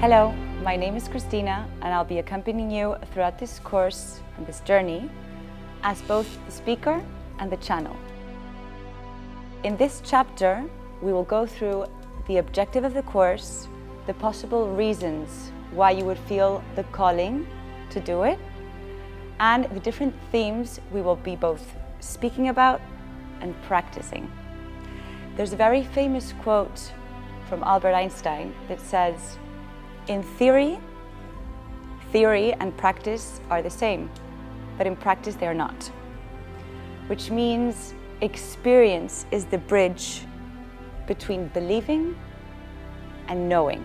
Hello, my name is Cristina and I'll be accompanying you throughout this course and this journey as both the speaker and the channel. In this chapter, we will go through the objective of the course, the possible reasons why you would feel the calling to do it, and the different themes we will be both speaking about and practicing. There's a very famous quote from Albert Einstein that says, "In theory and practice are the same, but in practice they are not." Which means experience is the bridge between believing and knowing.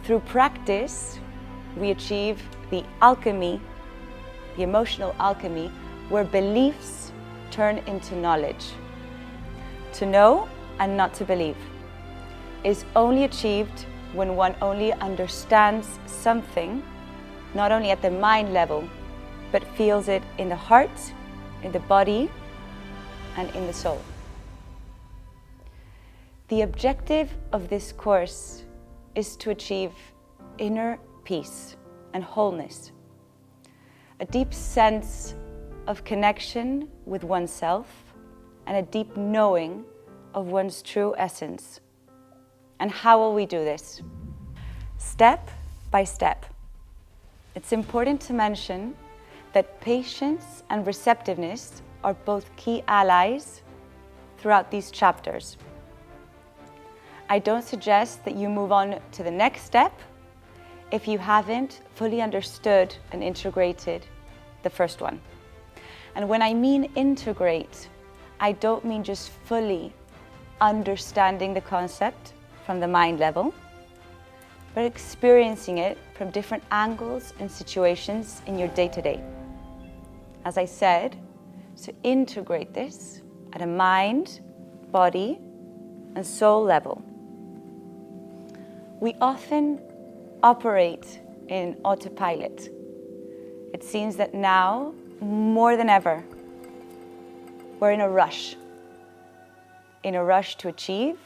Through practice, we achieve the alchemy, the emotional alchemy, where beliefs turn into knowledge. To know and not to believe is only achieved when one only understands something, not only at the mind level, but feels it in the heart, in the body, and in the soul. The objective of this course is to achieve inner peace and wholeness, a deep sense of connection with oneself, and a deep knowing of one's true essence. And how will we do this? Step by step. It's important to mention that patience and receptiveness are both key allies throughout these chapters. I don't suggest that you move on to the next step if you haven't fully understood and integrated the first one. And when I mean integrate, I don't mean just fully understanding the concept from the mind level, but experiencing it from different angles and situations in your day-to-day. As I said, to integrate this at a mind, body, and soul level. We often operate in autopilot. It seems that now, more than ever, we're in a rush to achieve,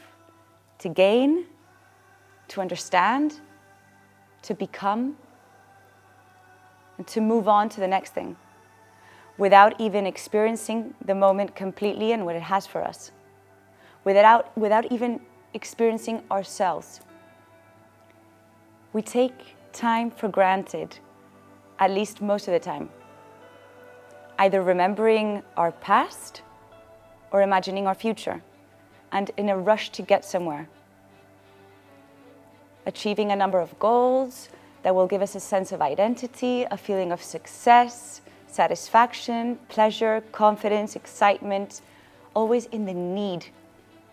to gain, to understand, to become, and to move on to the next thing, without even experiencing the moment completely and what it has for us, without even experiencing ourselves. We take time for granted, at least most of the time, either remembering our past or imagining our future, and in a rush to get somewhere. Achieving a number of goals that will give us a sense of identity, a feeling of success, satisfaction, pleasure, confidence, excitement, always in the need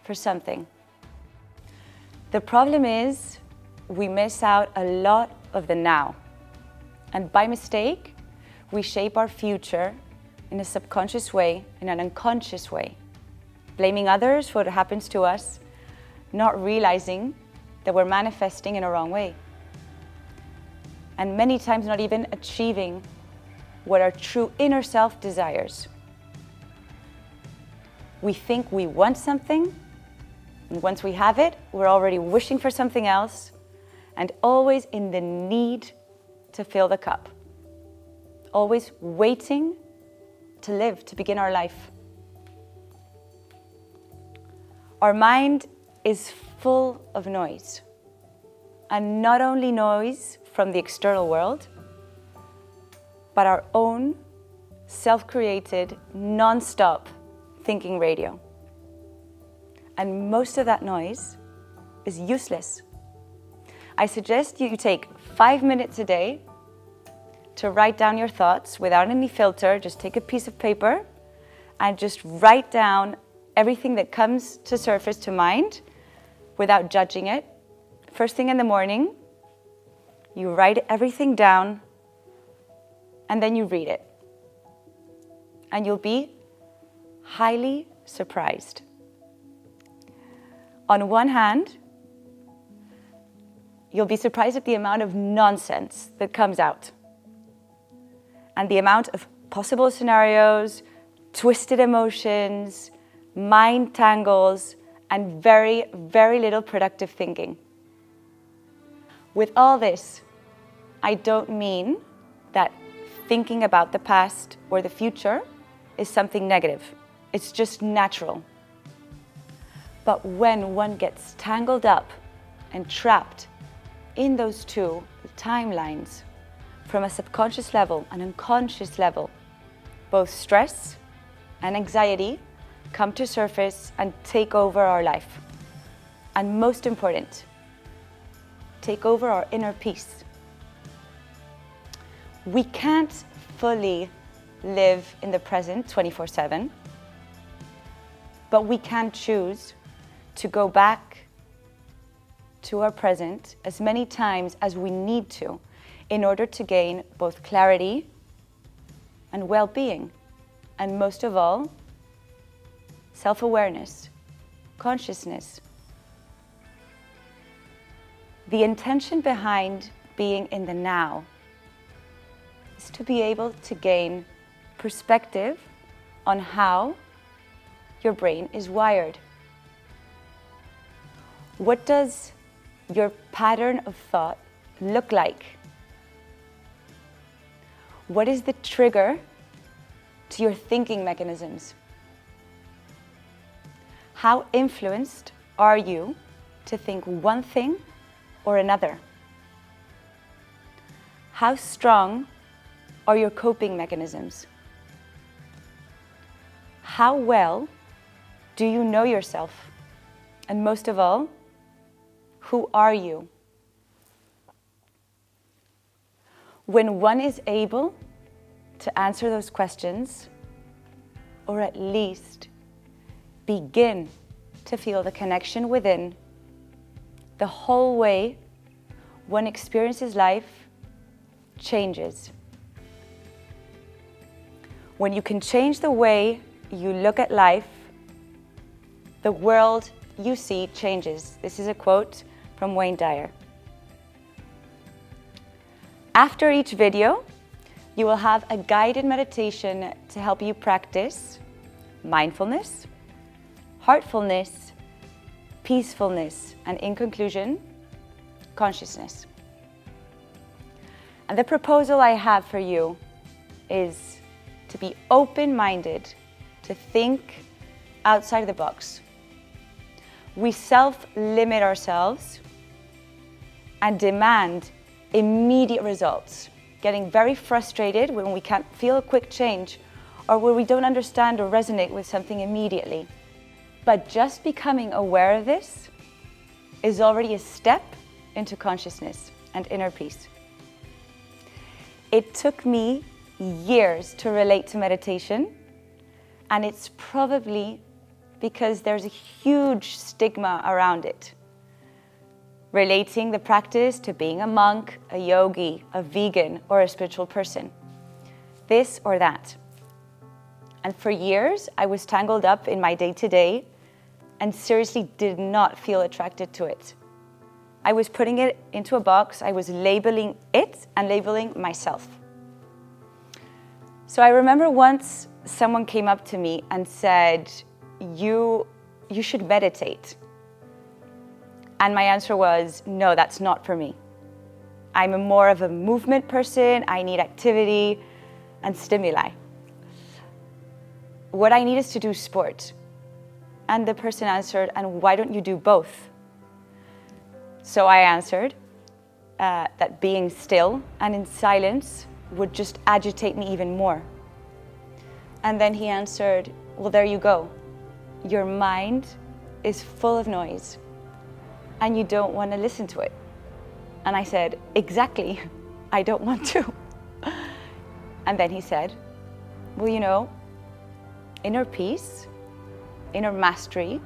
for something. The problem is we miss out a lot of the now. And by mistake, we shape our future in a subconscious way, in an unconscious way, blaming others for what happens to us, not realizing that we're manifesting in a wrong way. And many times not even achieving what our true inner self desires. We think we want something, and once we have it, we're already wishing for something else, and always in the need to fill the cup. Always waiting to live, to begin our life. Our mind is full of noise, and not only noise from the external world, but our own self-created, non-stop thinking radio. And most of that noise is useless. I suggest you take 5 minutes a day to write down your thoughts without any filter. Just take a piece of paper and just write down everything that comes to surface to mind without judging it. First thing in the morning, you write everything down and then you read it. And you'll be highly surprised. On one hand, you'll be surprised at the amount of nonsense that comes out and the amount of possible scenarios, twisted emotions, mind tangles, and very, very little productive thinking. With all this, I don't mean that thinking about the past or the future is something negative. It's just natural. But when one gets tangled up and trapped in those two timelines, from a subconscious level and unconscious level, both stress and anxiety come to surface and take over our life. And most important, take over our inner peace. We can't fully live in the present 24/7, but we can choose to go back to our present as many times as we need to in order to gain both clarity and well-being, and most of all, self-awareness, consciousness. The intention behind being in the now is to be able to gain perspective on how your brain is wired. What does your pattern of thought look like? What is the trigger to your thinking mechanisms? How influenced are you to think one thing or another? How strong are your coping mechanisms? How well do you know yourself? And most of all, who are you? When one is able to answer those questions, or at least begin to feel the connection within, the whole way one experiences life changes. When you can change the way you look at life, the world you see changes. This is a quote from Wayne Dyer. After each video, you will have a guided meditation to help you practice mindfulness, heartfulness, peacefulness, and in conclusion, consciousness. And the proposal I have for you is to be open-minded, to think outside the box. We self-limit ourselves and demand immediate results, getting very frustrated when we can't feel a quick change or when we don't understand or resonate with something immediately. But just becoming aware of this is already a step into consciousness and inner peace. It took me years to relate to meditation, and it's probably because there's a huge stigma around it, relating the practice to being a monk, a yogi, a vegan, or a spiritual person, this or that. And for years, I was tangled up in my day-to-day and seriously did not feel attracted to it. I was putting it into a box, I was labeling it and labeling myself. So I remember once someone came up to me and said, you should meditate. And my answer was, no, that's not for me. I'm more of a movement person. I need activity and stimuli. What I need is to do sport. And the person answered, and why don't you do both? So I answered that being still and in silence would just agitate me even more. And then he answered, well, there you go. Your mind is full of noise and you don't want to listen to it. And I said, exactly, I don't want to. And then he said, well, you know, inner peace, inner mastery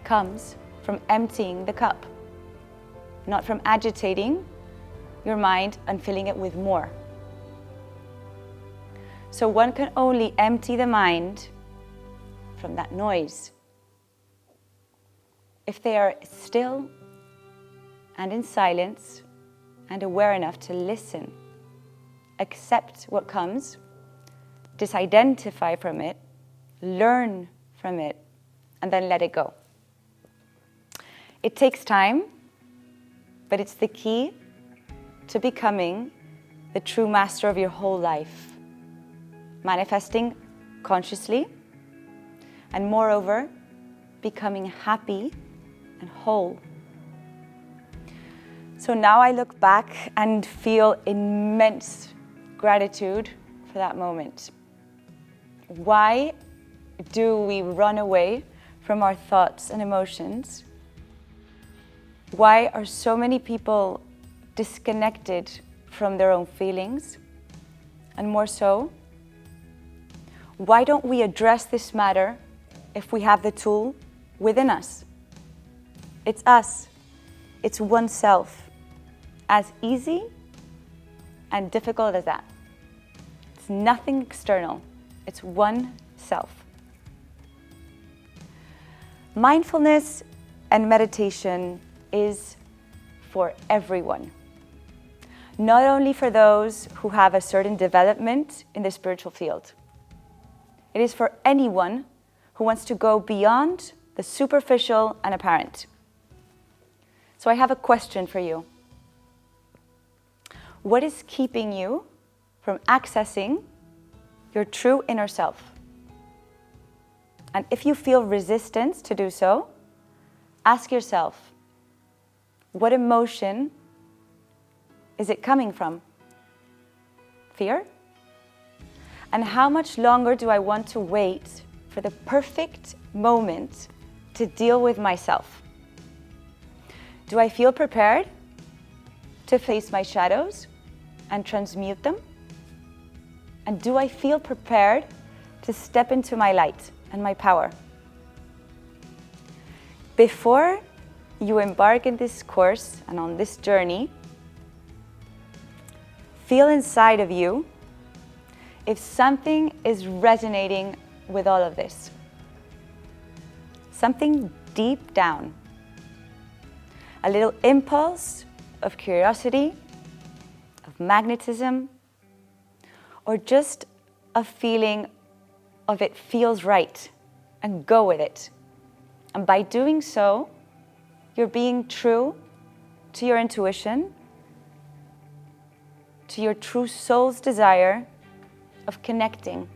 comes from emptying the cup, not from agitating your mind and filling it with more. So one can only empty the mind from that noise if they are still and in silence and aware enough to listen, accept what comes, disidentify from it, learn from it, and then let it go. It takes time, but it's the key to becoming the true master of your whole life, manifesting consciously, and moreover, becoming happy and whole. So now I look back and feel immense gratitude for that moment. Why do we run away from our thoughts and emotions? Why are so many people disconnected from their own feelings? And more so, why don't we address this matter if we have the tool within us? It's us. It's oneself. As easy and difficult as that. It's nothing external. It's oneself. Mindfulness and meditation is for everyone. Not only for those who have a certain development in the spiritual field. It is for anyone who wants to go beyond the superficial and apparent. So I have a question for you. What is keeping you from accessing your true inner self? And if you feel resistance to do so, ask yourself, what emotion is it coming from? Fear? And how much longer do I want to wait for the perfect moment to deal with myself? Do I feel prepared to face my shadows and transmute them? And do I feel prepared to step into my light and my power? Before you embark in this course and on this journey, feel inside of you if something is resonating with all of this. Something deep down. A little impulse of curiosity, of magnetism, or just a feeling of it feels right, and go with it. And by doing so, you're being true to your intuition, to your true soul's desire of connecting.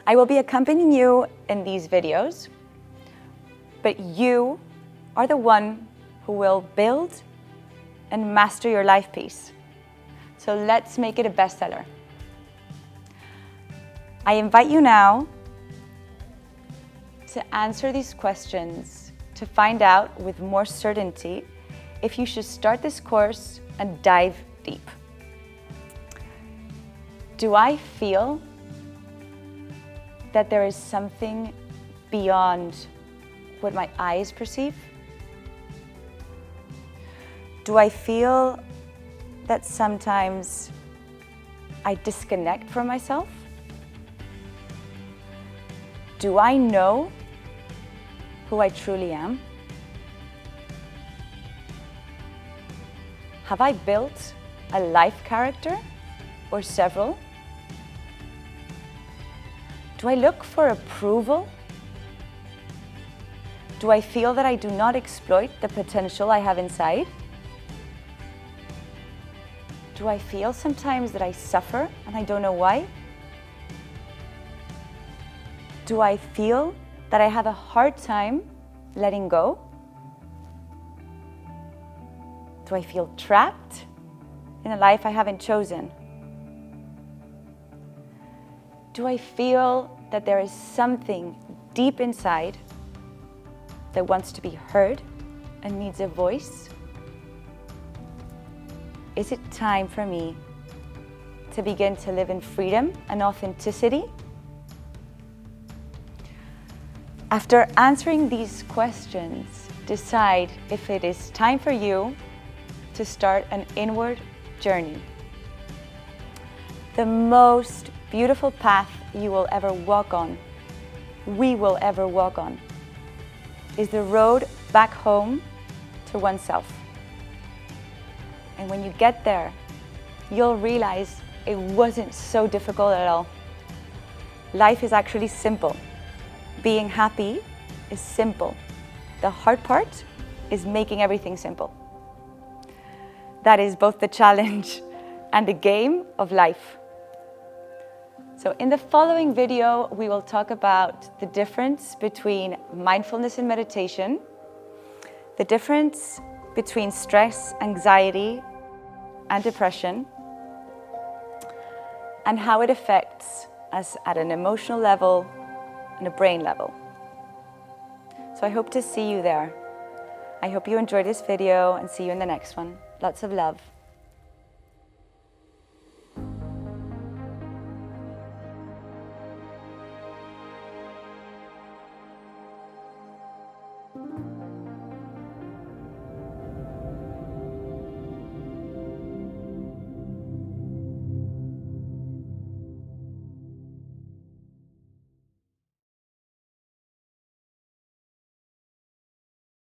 I will be accompanying you in these videos, but you are the one who will build and master your life piece. So let's make it a bestseller. I invite you now to answer these questions to find out with more certainty if you should start this course and dive deep. Do I feel that there is something beyond what my eyes perceive? Do I feel that sometimes I disconnect from myself? Do I know who I truly am? Have I built a life character or several? Do I look for approval? Do I feel that I do not exploit the potential I have inside? Do I feel sometimes that I suffer and I don't know why? Do I feel that I have a hard time letting go? Do I feel trapped in a life I haven't chosen? Do I feel that there is something deep inside that wants to be heard and needs a voice? Is it time for me to begin to live in freedom and authenticity? After answering these questions, decide if it is time for you to start an inward journey. The most beautiful path you will ever walk on, we will ever walk on, is the road back home to oneself. And when you get there, you'll realize it wasn't so difficult at all. Life is actually simple. Being happy is simple. The hard part is making everything simple. That is both the challenge and the game of life. So in the following video, we will talk about the difference between mindfulness and meditation, the difference between stress, anxiety, and depression, and how it affects us at an emotional level and a brain level. So I hope to see you there. I hope you enjoyed this video and see you in the next one. Lots of love.